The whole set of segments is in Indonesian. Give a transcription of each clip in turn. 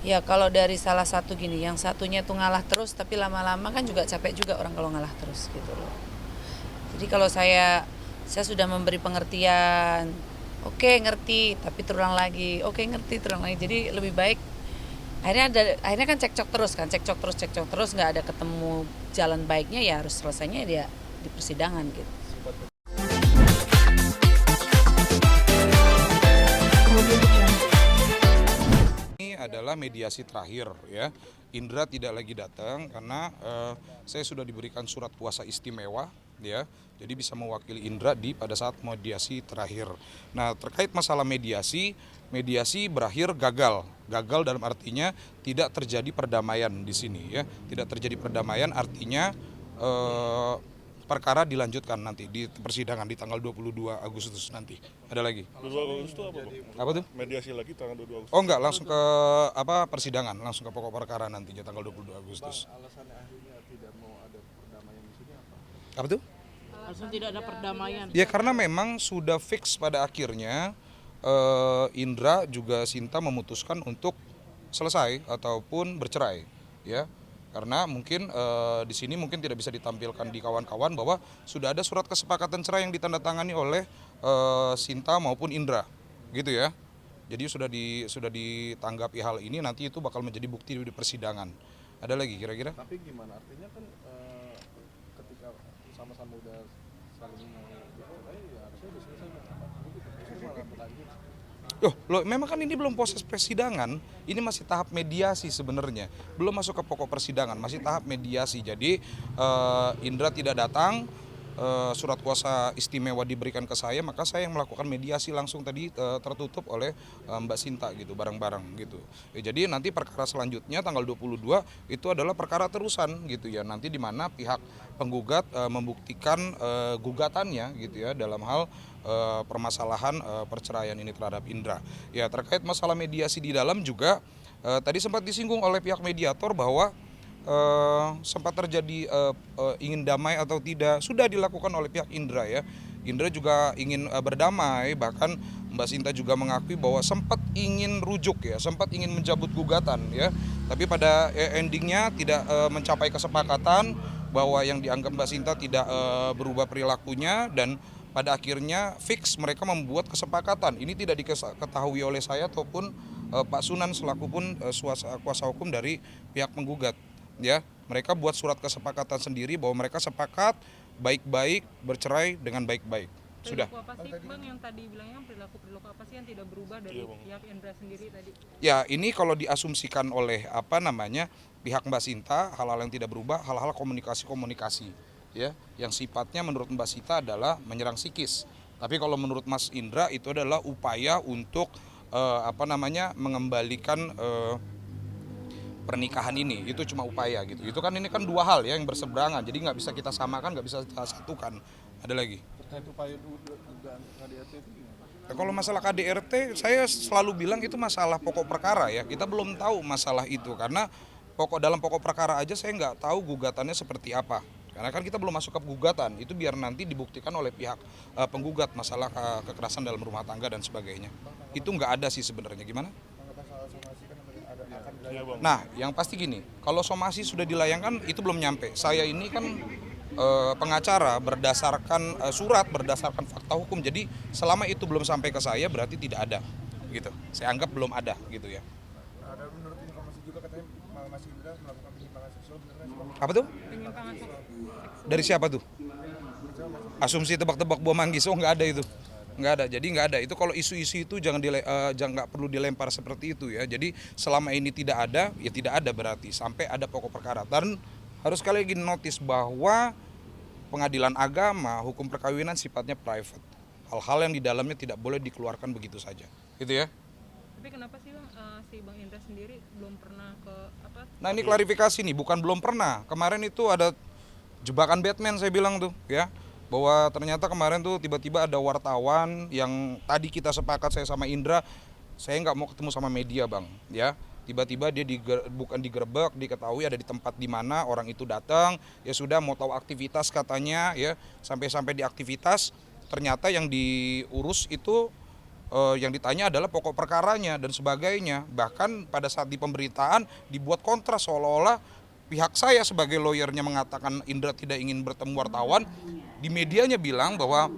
Ya kalau dari salah satu gini, yang satunya tuh ngalah terus tapi lama-lama kan juga capek juga orang kalau ngalah terus gitu loh. Jadi kalau saya sudah memberi pengertian, oke ngerti, tapi terulang lagi, oke ngerti terulang lagi. Jadi lebih baik akhirnya kan cekcok terus nggak ada ketemu jalan baiknya, ya harus selesainya dia di persidangan gitu. Ini adalah mediasi terakhir ya. Indra tidak lagi datang karena saya sudah diberikan surat kuasa istimewa ya. Jadi bisa mewakili Indra pada saat mediasi terakhir. Nah, terkait masalah mediasi, mediasi berakhir gagal. Gagal dalam artinya tidak terjadi perdamaian di sini ya. Tidak terjadi perdamaian artinya perkara dilanjutkan nanti di persidangan di tanggal 22 Agustus nanti. Ada lagi. 22 Agustus itu apa, Bang? Apa tuh? Mediasi lagi tanggal 22 Agustus. Oh enggak, langsung ke persidangan, langsung ke pokok perkara nantinya tanggal 22 Agustus. Bang, alasannya akhirnya tidak mau ada perdamaian di sini apa? Apa tuh? Langsung tidak ada perdamaian. Ya karena memang sudah fix pada akhirnya Indra juga Sinta memutuskan untuk selesai ataupun bercerai, ya. Karena mungkin di sini mungkin tidak bisa ditampilkan di kawan-kawan bahwa sudah ada surat kesepakatan cerai yang ditandatangani oleh Sinta maupun Indra, gitu ya. Jadi sudah ditanggapi hal ini, nanti itu bakal menjadi bukti di persidangan. Ada lagi kira-kira? Tapi gimana? Artinya kan ketika sama-sama udah saling mau bercerai ya harusnya udah selesai, Bang. Itu malah berlanjut. Loh, memang kan ini belum proses persidangan, ini masih tahap mediasi sebenarnya. Belum masuk ke pokok persidangan, masih tahap mediasi. Jadi Indra tidak datang, surat kuasa istimewa diberikan ke saya, maka saya yang melakukan mediasi langsung tadi tertutup oleh Mbak Sinta gitu, bareng-bareng gitu. Jadi nanti perkara selanjutnya tanggal 22 itu adalah perkara terusan gitu ya. Nanti di mana pihak penggugat membuktikan gugatannya gitu ya dalam hal permasalahan perceraian ini terhadap Indra. Ya, terkait masalah mediasi di dalam juga tadi sempat disinggung oleh pihak mediator bahwa sempat terjadi ingin damai atau tidak, sudah dilakukan oleh pihak Indra ya. Indra juga ingin berdamai, bahkan Mbak Sinta juga mengakui bahwa sempat ingin rujuk ya, sempat ingin mencabut gugatan ya. Tapi pada endingnya tidak mencapai kesepakatan bahwa yang dianggap Mbak Sinta tidak berubah perilakunya, dan pada akhirnya fix mereka membuat kesepakatan. Ini tidak diketahui oleh saya ataupun Pak Sunan selaku pun kuasa hukum dari pihak penggugat. Ya, mereka buat surat kesepakatan sendiri bahwa mereka sepakat baik-baik bercerai dengan baik-baik. Sudah. Perilaku apa sih, Bang, yang tadi bilangnya perilaku apa sih yang tidak berubah dari pihak Indra sendiri tadi? Ya, ini kalau diasumsikan oleh pihak Mbak Sinta, hal-hal yang tidak berubah, hal-hal komunikasi ya, yang sifatnya menurut Mbak Sinta adalah menyerang psikis. Tapi kalau menurut Mas Indra itu adalah upaya untuk mengembalikan pernikahan ini. Itu cuma upaya gitu. Itu kan ini kan dua hal ya yang berseberangan. Jadi nggak bisa kita samakan, nggak bisa kita satukan. Ada lagi. Terkait upaya dugaan KDRT itu gimana? Nah, kalau masalah KDRT, saya selalu bilang itu masalah pokok perkara ya. Kita belum tahu masalah itu karena dalam pokok perkara aja saya nggak tahu gugatannya seperti apa. Karena kan kita belum masuk ke gugatan, itu biar nanti dibuktikan oleh pihak penggugat masalah kekerasan dalam rumah tangga dan sebagainya. Itu nggak ada sih sebenarnya. Gimana? Nah, yang pasti gini, kalau somasi sudah dilayangkan itu belum nyampe. Saya ini kan pengacara berdasarkan surat, berdasarkan fakta hukum. Jadi selama itu belum sampai ke saya berarti tidak ada, gitu. Saya anggap belum ada, gitu ya. Ada menurut informasi juga katanya Mas Indra melakukan penyimpangan seksual, benar nggak? Apa tuh? Penyimpangan Dari siapa tuh? Asumsi tebak-tebak buah manggis, oh nggak ada itu. Nggak ada, jadi nggak ada. Itu kalau isu-isu itu jangan nggak perlu dilempar seperti itu ya. Jadi selama ini tidak ada, ya tidak ada berarti sampai ada pokok perkara. Dan harus sekali lagi notice bahwa pengadilan agama, hukum perkawinan sifatnya private. Hal-hal yang di dalamnya tidak boleh dikeluarkan begitu saja, gitu ya. Tapi kenapa sih, Bang, si Bang Indra sendiri belum pernah ke apa? Nah ini klarifikasi nih, bukan belum pernah. Kemarin itu ada jebakan Batman saya bilang tuh ya. Bahwa ternyata kemarin tuh tiba-tiba ada wartawan yang tadi kita sepakat saya sama Indra, saya nggak mau ketemu sama media bang, ya. Tiba-tiba dia bukan digerebek, diketahui ada di tempat di mana orang itu datang, ya sudah mau tahu aktivitas katanya, ya sampai di aktivitas ternyata yang diurus itu yang ditanya adalah pokok perkaranya dan sebagainya. Bahkan pada saat di pemberitaan dibuat kontras seolah-olah pihak saya sebagai lawyernya mengatakan Indra tidak ingin bertemu wartawan, di medianya bilang bahwa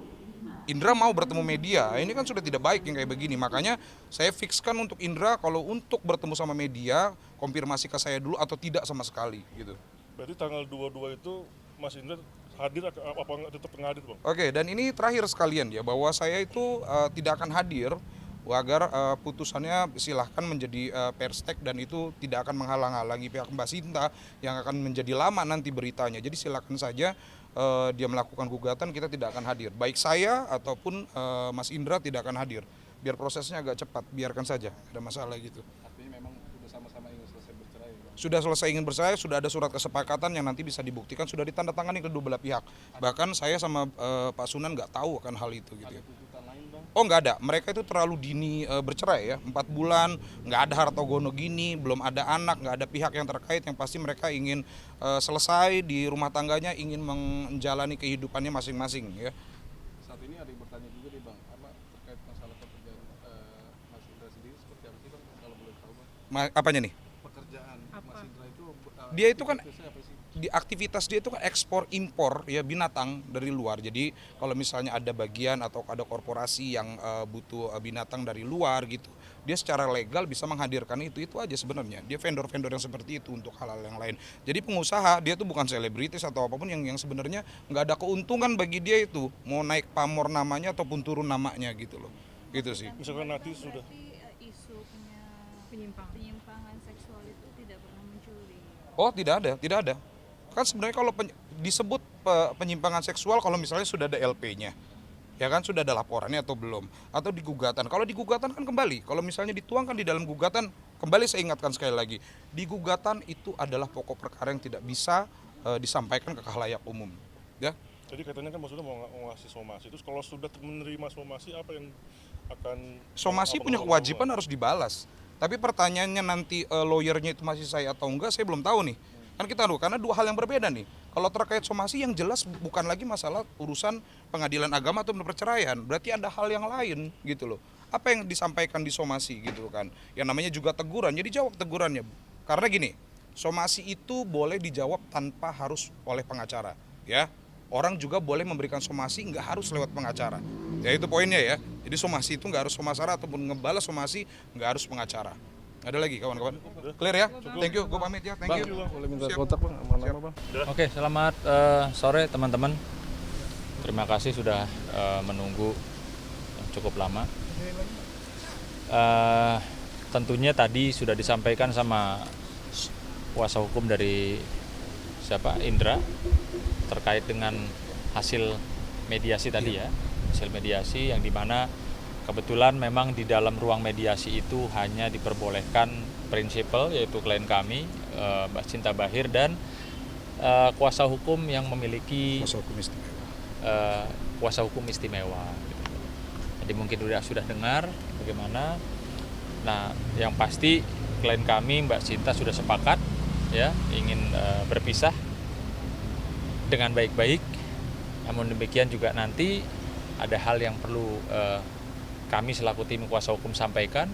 Indra mau bertemu media. Ini kan sudah tidak baik yang kayak begini. Makanya saya fikskan untuk Indra kalau untuk bertemu sama media, konfirmasi ke saya dulu atau tidak sama sekali gitu. Berarti tanggal 22 itu Mas Indra hadir apa nggak tetap nggak hadir, Bang? Oke, dan ini terakhir sekalian ya, bahwa saya itu tidak akan hadir agar putusannya silahkan menjadi perstek dan itu tidak akan menghalang-halangi pihak Mbak Sinta yang akan menjadi lama nanti beritanya. Jadi silakan saja dia melakukan gugatan, kita tidak akan hadir. Baik saya ataupun Mas Indra tidak akan hadir. Biar prosesnya agak cepat, biarkan saja, ada masalah gitu. Artinya memang sudah sama-sama ingin selesai bercerai, Bang. Sudah selesai ingin bercerai, sudah ada surat kesepakatan yang nanti bisa dibuktikan, sudah ditandatangani kedua belah pihak. Bahkan saya sama Pak Sunan nggak tahu akan hal itu gitu. Ada tuntutan lain, Bang? Oh nggak ada, mereka itu terlalu dini bercerai ya, 4 bulan, nggak ada harta gono gini, belum ada anak, nggak ada pihak yang terkait, yang pasti mereka ingin selesai di rumah tangganya, ingin menjalani kehidupannya masing-masing ya. Saat ini ada yang bertanya juga nih, Bang, apa terkait masalah pekerjaan Mas Indra sendiri seperti apa sih, Bang, kalau boleh tahu, Bang? Apanya nih? Pekerjaan Mas Indra itu Dia itu kan aktivitasnya apa sih? di aktivitas dia itu kan ekspor impor ya binatang dari luar. Jadi kalau misalnya ada bagian atau ada korporasi yang butuh binatang dari luar gitu, dia secara legal bisa menghadirkan itu aja sebenarnya. Dia vendor-vendor yang seperti itu untuk hal-hal yang lain. Jadi pengusaha dia tuh bukan selebritis atau apapun yang sebenarnya nggak ada keuntungan bagi dia itu mau naik pamor namanya ataupun turun namanya gitu loh. Gitu sih. Misalkan nanti sudah isu penyimpangan seksual itu tidak pernah muncul di Oh tidak ada. Kan sebenarnya kalau disebut penyimpangan seksual kalau misalnya sudah ada LP-nya, ya kan sudah ada laporannya atau belum, atau di gugatan. Kalau di gugatan kan kembali, kalau misalnya dituangkan di dalam gugatan, kembali saya ingatkan sekali lagi, di gugatan itu adalah pokok perkara yang tidak bisa disampaikan ke khalayak umum, ya. jadi katanya kan maksudnya mau ngasih somasi. Terus kalau sudah menerima somasi apa yang akan Somasi punya kewajiban harus dibalas. Tapi pertanyaannya nanti lawyernya itu masih saya atau enggak, saya belum tahu nih. Kan kita tahu, karena dua hal yang berbeda nih. Kalau terkait somasi yang jelas bukan lagi masalah urusan pengadilan agama atau perceraian. Berarti ada hal yang lain gitu loh. Apa yang disampaikan di somasi gitu kan. Yang namanya juga teguran, jadi jawab tegurannya. Karena gini, somasi itu boleh dijawab tanpa harus oleh pengacara. Ya, orang juga boleh memberikan somasi nggak harus lewat pengacara. Ya itu poinnya ya. Jadi somasi itu nggak harus pengacara ataupun ngebalas somasi nggak harus pengacara. Ada lagi kawan-kawan? Clear ya? Thank you, gue pamit ya. Thank you. Bang, boleh minta Siap. kontak, Bang, sama nama, Bang? Oke, selamat sore teman-teman. Terima kasih sudah menunggu cukup lama. Tentunya tadi sudah disampaikan sama kuasa hukum dari Indra terkait dengan hasil mediasi tadi ya. Hasil mediasi yang dimana kebetulan memang di dalam ruang mediasi itu hanya diperbolehkan prinsipal yaitu klien kami Mbak Sinta Bahir dan kuasa hukum yang memiliki kuasa hukum istimewa. Jadi mungkin sudah dengar bagaimana. Nah, yang pasti klien kami Mbak Sinta sudah sepakat ya ingin berpisah dengan baik-baik. Namun demikian juga nanti ada hal yang perlu kami selaku tim kuasa hukum sampaikan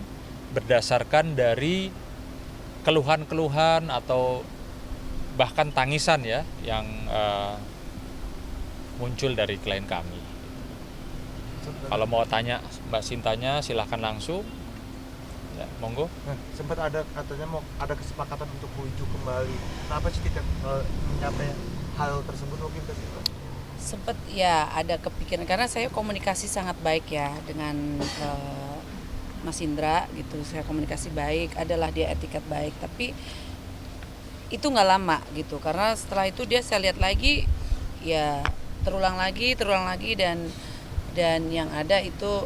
berdasarkan dari keluhan-keluhan atau bahkan tangisan ya yang muncul dari klien kami. Kalau mau tanya Mbak Sintanya silahkan langsung. Ya, monggo. Nah, sempat ada katanya mau ada kesepakatan untuk menuju kembali. Kenapa sih tidak mencapai hal tersebut mungkin ke situ? Sempet ya ada kepikiran karena saya komunikasi sangat baik ya dengan Mas Indra gitu. Saya komunikasi baik, adalah dia etiket baik, tapi itu nggak lama gitu karena setelah itu dia saya lihat lagi ya terulang lagi dan yang ada itu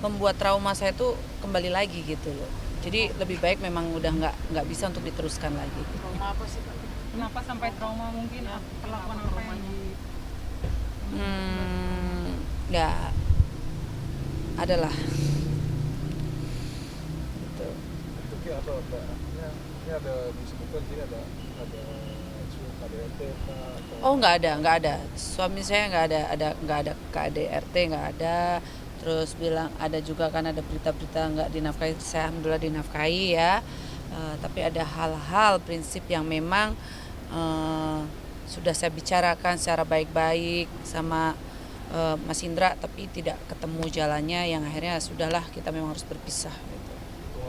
membuat trauma saya itu kembali lagi gitu loh. Jadi lebih baik memang udah nggak bisa untuk diteruskan lagi. trauma apa sih Pak? Kenapa sampai trauma mungkin perlakuan apa yang Ya adalah gitu. Itu kayak apa, Mbak? Ini ada disebutkan sini ada KDRT atau Oh nggak ada. Suami saya nggak ada KDRT nggak ada. Terus bilang ada juga kan ada berita-berita nggak dinafkahi. Saya alhamdulillah dinafkahi ya. Tapi ada hal-hal prinsip yang memang sudah saya bicarakan secara baik-baik sama Mas Indra, tapi tidak ketemu jalannya. Yang akhirnya sudahlah kita memang harus berpisah. Gitu.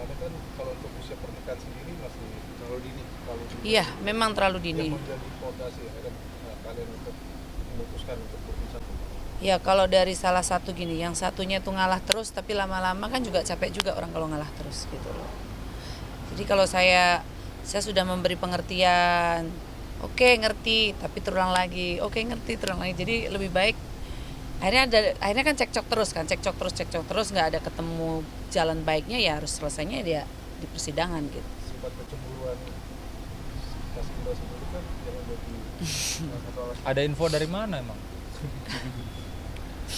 hitungannya kan kalau untuk usia pernikahan sendiri masih terlalu dini. Terlalu dini. Iya, memang terlalu dini. Yang menjadi fondasi akhirnya kalian untuk memutuskan untuk berpisah. Ya kalau dari salah satu gini, yang satunya tuh ngalah terus, tapi lama-lama kan juga capek juga orang kalau ngalah terus gitu loh. Jadi kalau saya sudah memberi pengertian, oke ngerti, tapi terulang lagi, oke ngerti terulang lagi. Jadi lebih baik akhirnya kan cekcok terus nggak ada ketemu jalan baiknya, ya harus selesainya dia di persidangan gitu. Sifat kecemburuan kasih Indra sendiri kan yang menjadi satu alasan. Ada info dari mana emang?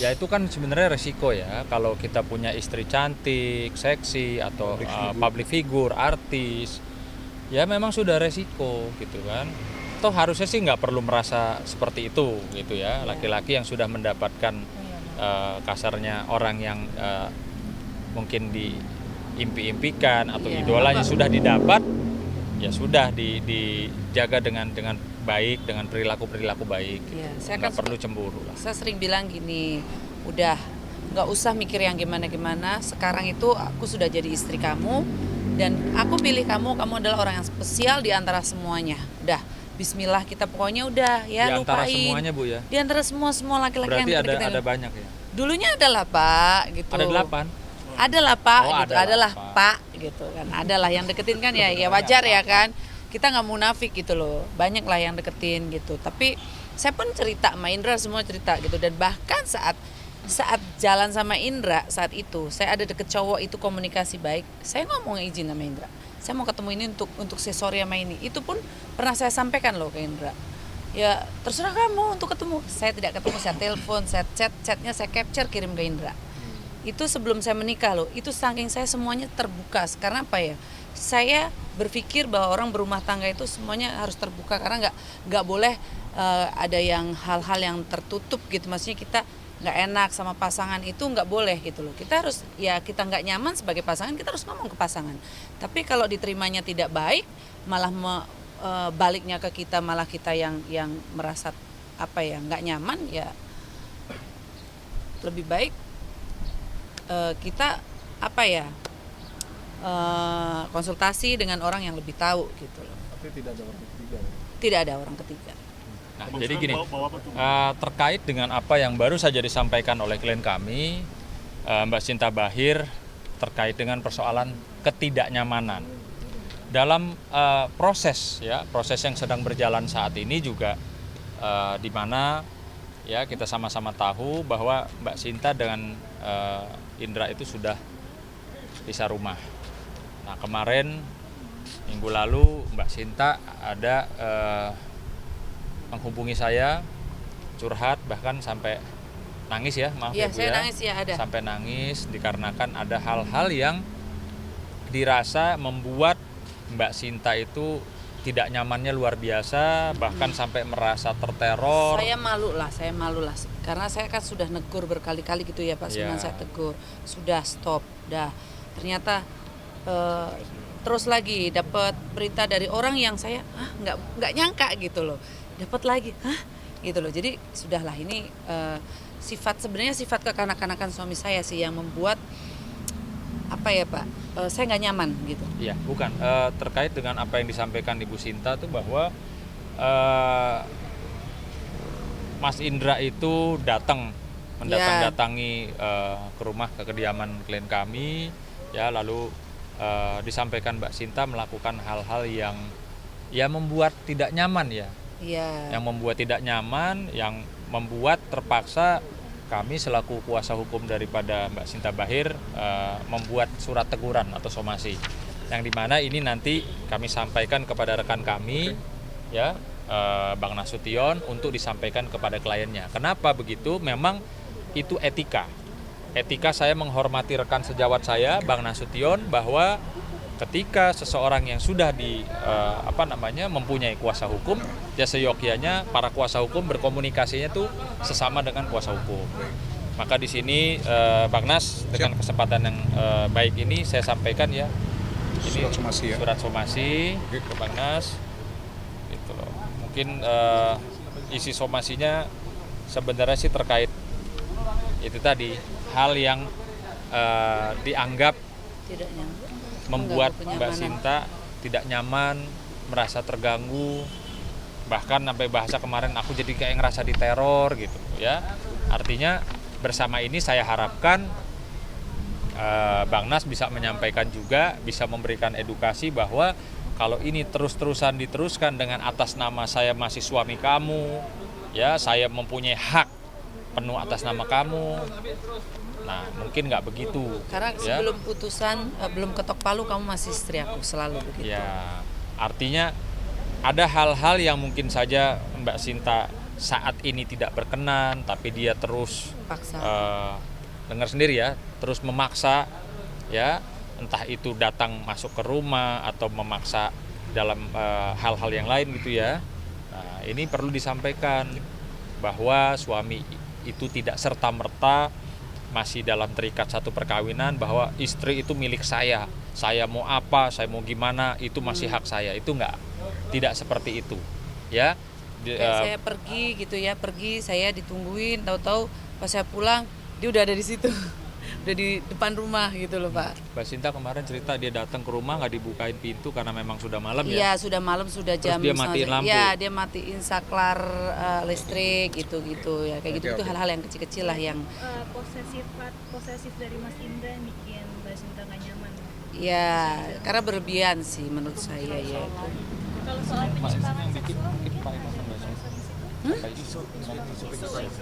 Ya itu kan sebenarnya resiko ya, kalau kita punya istri cantik, seksi atau public figure, artis, ya memang sudah resiko gitu kan. Toh harusnya sih nggak perlu merasa seperti itu gitu ya. Laki-laki yang sudah mendapatkan kasarnya orang yang mungkin diimpi-impikan atau idolanya sudah didapat, ya sudah dijaga dengan baik, dengan perilaku baik. Ya, saya Nggak kan perlu cemburu lah. Saya sering bilang gini, udah nggak usah mikir yang gimana. Sekarang itu aku sudah jadi istri kamu dan aku pilih kamu adalah orang yang spesial di antara semuanya. Udah, Bismillah kita pokoknya udah ya, Di antara lupain. semuanya Bu ya. Di antara semua laki-laki Berarti yang ada banyak ya. Dulunya adalah Pak gitu. Ada 8. Adalah Pak Oh, gitu, adalah, adalah Pak gitu kan. Adalah yang deketin kan ya wajar ya kan. Kita nggak munafik gitu loh, banyak lah yang deketin gitu. Tapi saya pun cerita sama Indra, semua cerita gitu. Dan bahkan saat jalan sama Indra saat itu, saya ada deket cowok itu komunikasi baik, saya ngomong izin sama Indra, saya mau ketemu ini untuk sesori sama ini. Itu pun pernah saya sampaikan loh ke Indra. Ya terserah kamu untuk ketemu. Saya tidak ketemu, saya telepon, saya chatnya saya capture kirim ke Indra. Itu sebelum saya menikah loh. Itu saking saya semuanya terbuka. Karena apa ya? Saya berpikir bahwa orang berumah tangga itu semuanya harus terbuka, karena nggak boleh ada yang hal-hal yang tertutup gitu. Maksudnya kita nggak enak sama pasangan itu nggak boleh gitu loh. Kita harus, ya kita nggak nyaman sebagai pasangan, kita harus ngomong ke pasangan. Tapi kalau diterimanya tidak baik, malah baliknya ke kita, malah kita yang merasa apa ya nggak nyaman, ya lebih baik kita apa ya konsultasi dengan orang yang lebih tahu gitu loh. Tapi tidak ada orang ketiga. Tidak ada orang ketiga. Nah, jadi gini, terkait dengan apa yang baru saja disampaikan oleh klien kami, Mbak Sinta Bachir, terkait dengan persoalan ketidaknyamanan. Dalam proses yang sedang berjalan saat ini juga di mana ya kita sama-sama tahu bahwa Mbak Sinta dengan Indra itu sudah pisah rumah. Nah kemarin minggu lalu Mbak Sinta ada menghubungi saya, curhat, bahkan sampai nangis ya, maaf ya Bu saya ya. nangis ya, ada. Sampai nangis dikarenakan ada hal-hal yang dirasa membuat Mbak Sinta itu tidak nyamannya luar biasa, bahkan sampai merasa terteror. Saya malu lah, karena saya kan sudah negur berkali-kali gitu ya Pak Sunan, saya tegur, sudah stop, dah. Ternyata terus lagi dapat berita dari orang yang saya nggak nyangka gitu loh, dapat lagi, gitu loh. Jadi sudahlah, ini sebenarnya sifat kekanak-kanakan suami saya sih yang membuat apa ya Pak, saya nggak nyaman gitu. Iya, bukan terkait dengan apa yang disampaikan Ibu Sinta tuh bahwa Mas Indra itu mendatangi ke rumah, ke kediaman klien kami, ya, lalu disampaikan Mbak Sinta melakukan hal-hal yang membuat tidak nyaman ya. Iya. Yang membuat tidak nyaman, yang membuat terpaksa kami selaku kuasa hukum daripada Mbak Sinta Bachir membuat surat teguran atau somasi, yang dimana ini nanti kami sampaikan kepada rekan kami, ya, Bang Nasution, untuk disampaikan kepada kliennya. Kenapa begitu? Memang itu etika saya menghormati rekan sejawat saya Bang Nasution, bahwa ketika seseorang yang sudah mempunyai kuasa hukum, ya seyogyanya para kuasa hukum berkomunikasinya tuh sesama dengan kuasa hukum. Maka di sini Bang Nas dengan kesempatan yang baik ini saya sampaikan ya, ini surat somasi ke Bang Nas, gitu loh. Mungkin isi somasinya sebenarnya sih terkait itu tadi, hal yang dianggap Tidak nyambung. membuat Mengganggu Mbak kenyamanan. Sinta tidak nyaman, merasa terganggu, bahkan sampai bahasa kemarin aku jadi kayak ngerasa diteror gitu ya. Artinya bersama ini saya harapkan Bang Nas bisa menyampaikan juga, bisa memberikan edukasi bahwa kalau ini terus-terusan diteruskan dengan atas nama saya masih suami kamu, ya saya mempunyai hak penuh atas nama kamu. Nah, mungkin nggak begitu. Karena ya. sebelum putusan, belum ketok palu, kamu masih istri aku, selalu begitu. Ya, artinya ada hal-hal yang mungkin saja Mbak Sinta saat ini tidak berkenan, tapi dia terus Paksa. dengar sendiri ya, terus memaksa, ya, entah itu datang masuk ke rumah atau memaksa dalam hal-hal yang lain gitu ya. Nah, ini perlu disampaikan bahwa suami itu tidak serta-merta masih dalam terikat satu perkawinan, bahwa istri itu milik saya mau apa, saya mau gimana, itu masih hak saya. Itu tidak seperti itu ya. Kayak saya pergi gitu ya, saya ditungguin, tahu-tahu pas saya pulang dia udah ada di situ. Udah di depan rumah gitu loh, Pak. Mbak Sinta kemarin cerita dia datang ke rumah nggak dibukain pintu karena memang sudah malam ya. Iya, sudah malam, sudah Terus jam. dia matiin lampu. Iya, dia matiin saklar listrik gitu-gitu ya. Kayak gitu itu hal-hal yang kecil-kecil lah yang posesif dari Mas Indra yang bikin Mbak Sinta nggak nyaman. ya karena berlebihan sih menurut saya ya. Kalau soal penyimpangan seksual mungkin Isu penyimpangan seksual yang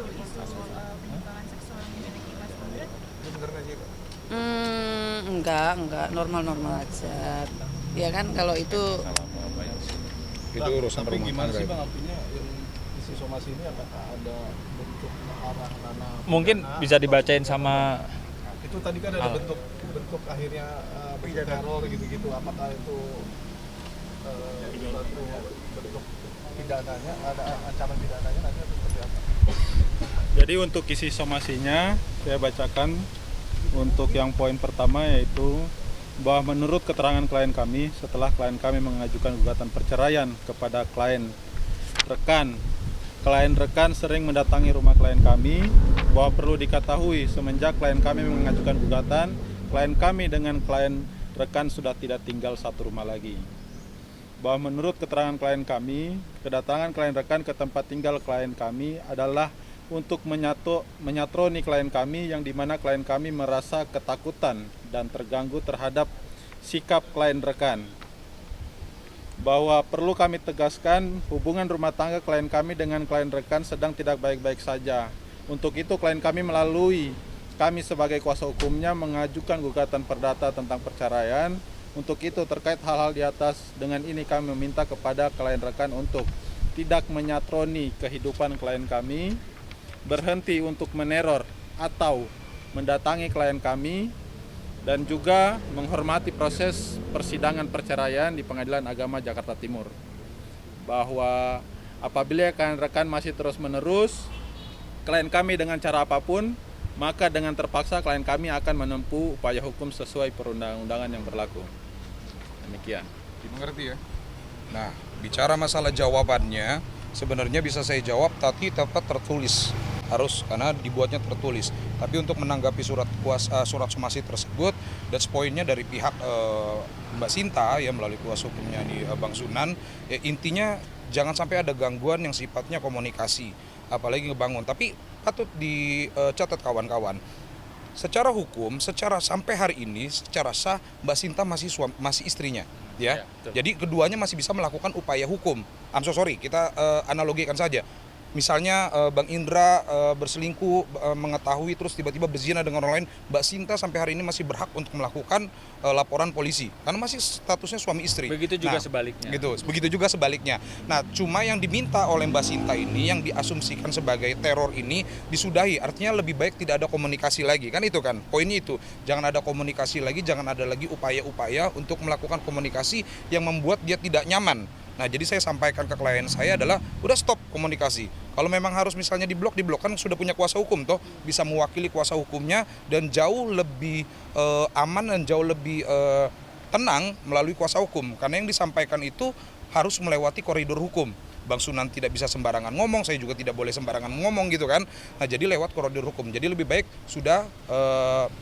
dimiliki Mas Indra. Enggak, normal-normal aja. Ya kan kalau itu urusan Tapi rumah gimana tangga. sih Bang, artinya yang isi somasi ini apakah ada bentuk mengarah ranah Mungkin pidana bisa atau- dibacain sama itu tadi kan ada bentuk akhirnya bentuk teror gitu-gitu, apakah itu suatu bentuk pidananya, ada ancaman pidananya nanti atau seperti apa? Jadi untuk isi somasinya saya bacakan untuk yang poin pertama, yaitu bahwa menurut keterangan klien kami, setelah klien kami mengajukan gugatan perceraian kepada klien rekan sering mendatangi rumah klien kami, bahwa perlu diketahui semenjak klien kami mengajukan gugatan, klien kami dengan klien rekan sudah tidak tinggal satu rumah lagi. Bahwa menurut keterangan klien kami, kedatangan klien rekan ke tempat tinggal klien kami adalah untuk menyatroni klien kami, yang dimana klien kami merasa ketakutan dan terganggu terhadap sikap klien rekan. Bahwa perlu kami tegaskan, hubungan rumah tangga klien kami dengan klien rekan sedang tidak baik-baik saja. Untuk itu klien kami melalui kami sebagai kuasa hukumnya mengajukan gugatan perdata tentang perceraian. Untuk itu terkait hal-hal di atas, dengan ini kami meminta kepada klien rekan untuk tidak menyatroni kehidupan klien kami, berhenti untuk meneror atau mendatangi klien kami, dan juga menghormati proses persidangan perceraian di Pengadilan Agama Jakarta Timur. Bahwa apabila klien rekan masih terus-menerus klien kami dengan cara apapun, maka dengan terpaksa klien kami akan menempuh upaya hukum sesuai perundang-undangan yang berlaku. Demikian. Dimengerti ya? Nah, bicara masalah jawabannya, sebenarnya bisa saya jawab tapi tepat tertulis. Harus, karena dibuatnya tertulis. Tapi untuk menanggapi surat somasi tersebut, dan poinnya dari pihak Mbak Sinta ya melalui kuasa hukumnya di Bang Sunan, ya intinya jangan sampai ada gangguan yang sifatnya komunikasi, apalagi ngebangun. Tapi patut dicatat kawan-kawan, secara hukum, secara sampai hari ini, secara sah Mbak Sinta masih istrinya, ya. Ya, betul. Jadi keduanya masih bisa melakukan upaya hukum. I'm so sorry, kita analogikan saja. misalnya Bang Indra berselingkuh, mengetahui terus tiba-tiba berzina dengan orang lain, Mbak Sinta sampai hari ini masih berhak untuk melakukan laporan polisi karena masih statusnya suami istri. Begitu juga sebaliknya. Begitu juga sebaliknya. Nah, cuma yang diminta oleh Mbak Sinta ini, yang diasumsikan sebagai teror ini disudahi. Artinya lebih baik tidak ada komunikasi lagi, kan itu kan poinnya itu. Jangan ada komunikasi lagi, jangan ada lagi upaya-upaya untuk melakukan komunikasi yang membuat dia tidak nyaman. Nah, jadi saya sampaikan ke klien saya adalah udah stop komunikasi. Kalau memang harus misalnya diblok kan sudah punya kuasa hukum toh, bisa mewakili kuasa hukumnya dan jauh lebih aman dan jauh lebih tenang melalui kuasa hukum. Karena yang disampaikan itu harus melewati koridor hukum. Bang Sunan tidak bisa sembarangan ngomong, saya juga tidak boleh sembarangan ngomong gitu kan. Nah, jadi lewat koridor hukum. Jadi lebih baik sudah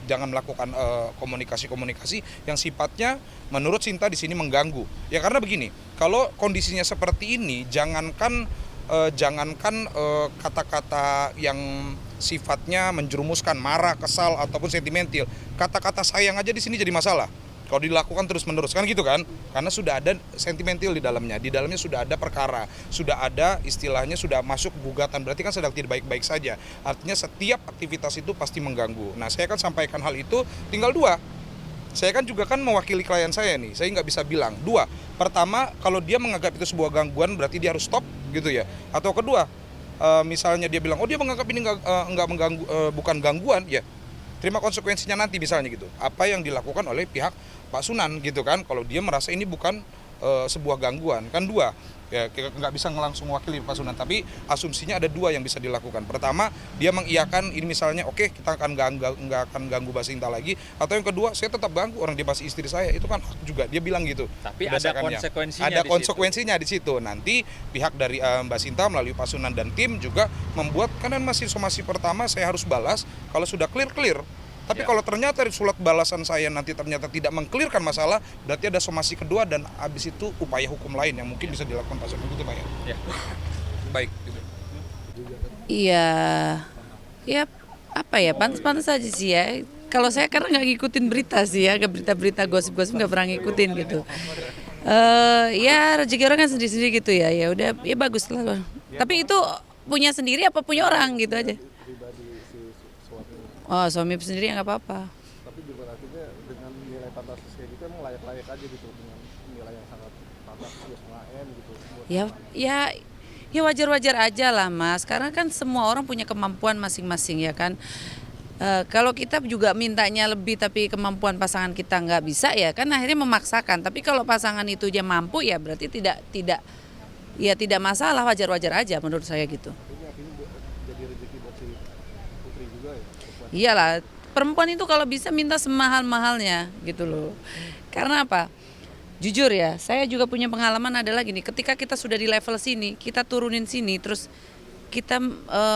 jangan melakukan komunikasi-komunikasi yang sifatnya menurut Sinta di sini mengganggu. Ya karena begini, kalau kondisinya seperti ini, jangankan kata-kata yang sifatnya menjerumuskan, marah, kesal ataupun sentimental. Kata-kata sayang aja di sini jadi masalah. Kalau dilakukan terus-menerus kan gitu kan, karena sudah ada sentimental di dalamnya sudah ada perkara, sudah ada istilahnya sudah masuk gugatan, berarti kan sedang tidak baik-baik saja. Artinya setiap aktivitas itu pasti mengganggu. Nah, saya akan sampaikan hal itu, tinggal dua. Saya kan juga kan mewakili klien saya nih, saya nggak bisa bilang. Dua, pertama kalau dia menganggap itu sebuah gangguan berarti dia harus stop gitu ya. Atau kedua, misalnya dia bilang, oh dia menganggap ini nggak mengganggu, bukan gangguan, ya terima konsekuensinya nanti misalnya gitu. Apa yang dilakukan oleh pihak Pak Sunan gitu kan, kalau dia merasa ini bukan sebuah gangguan, kan dua. Ya, kita nggak bisa langsung mewakili Pak Sunan, tapi asumsinya ada dua yang bisa dilakukan. Pertama, dia mengiyakan ini misalnya, oke, kita akan nggak akan ganggu Mbak Sinta lagi. Atau yang kedua, saya tetap ganggu, orang dia masih istri saya, itu kan hak juga. Dia bilang gitu. Tapi ada konsekuensinya. Ada konsekuensinya di situ. Nanti pihak dari Mbak Sinta melalui Pak Sunan dan tim juga membuat, karena masih somasi pertama saya harus balas. Kalau sudah clear. Tapi kalau ternyata surat balasan saya nanti ternyata tidak mengklirkan masalah, berarti ada somasi kedua dan habis itu upaya hukum lain yang mungkin bisa dilakukan Pak Sunan gitu Pak ya. Baik. Gitu. Iya, ya apa ya, pantas-pantas aja sih ya. Kalau saya karena nggak ngikutin berita sih ya, berita-berita gosip-gosip nggak pernah ngikutin gitu. Ya rezeki orang kan sendiri-sendiri gitu ya, ya udah, ya bagus lah. Tapi itu punya sendiri apa punya orang gitu aja. Oh, suami sendiri ya nggak apa-apa. Tapi juga artinya dengan nilai fantastis kayak gitu emang layak-layak aja gitu, dengan nilai yang sangat fantastis 2,5 M gitu. Ya wajar-wajar aja lah Mas, karena kan semua orang punya kemampuan masing-masing ya kan. Kalau kita juga mintanya lebih tapi kemampuan pasangan kita nggak bisa ya kan akhirnya memaksakan. Tapi kalau pasangan itu dia mampu ya berarti tidak masalah, wajar-wajar aja menurut saya gitu. Ini artinya jadi rezeki buat si Putri juga ya. Iyalah, perempuan itu kalau bisa minta semahal-mahalnya gitu loh. Karena apa? Jujur ya, saya juga punya pengalaman adalah gini, ketika kita sudah di level sini, kita turunin sini, terus kita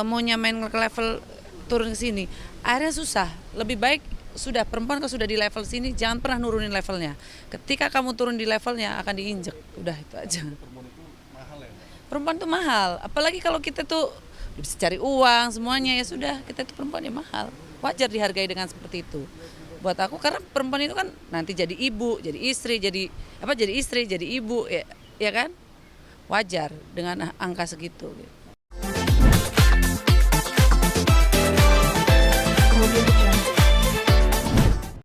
mau nyamain ke level turun ke sini, akhirnya susah. Lebih baik sudah perempuan kalau sudah di level sini, jangan pernah nurunin levelnya. Ketika kamu turun di levelnya akan diinjek, udah itu aja. Perempuan itu mahal, apalagi kalau kita tuh bisa cari uang semuanya ya sudah, kita itu perempuan yang mahal, wajar dihargai dengan seperti itu. Buat aku karena perempuan itu kan nanti jadi ibu, jadi istri, jadi ibu ya kan, wajar dengan angka segitu. Gitu.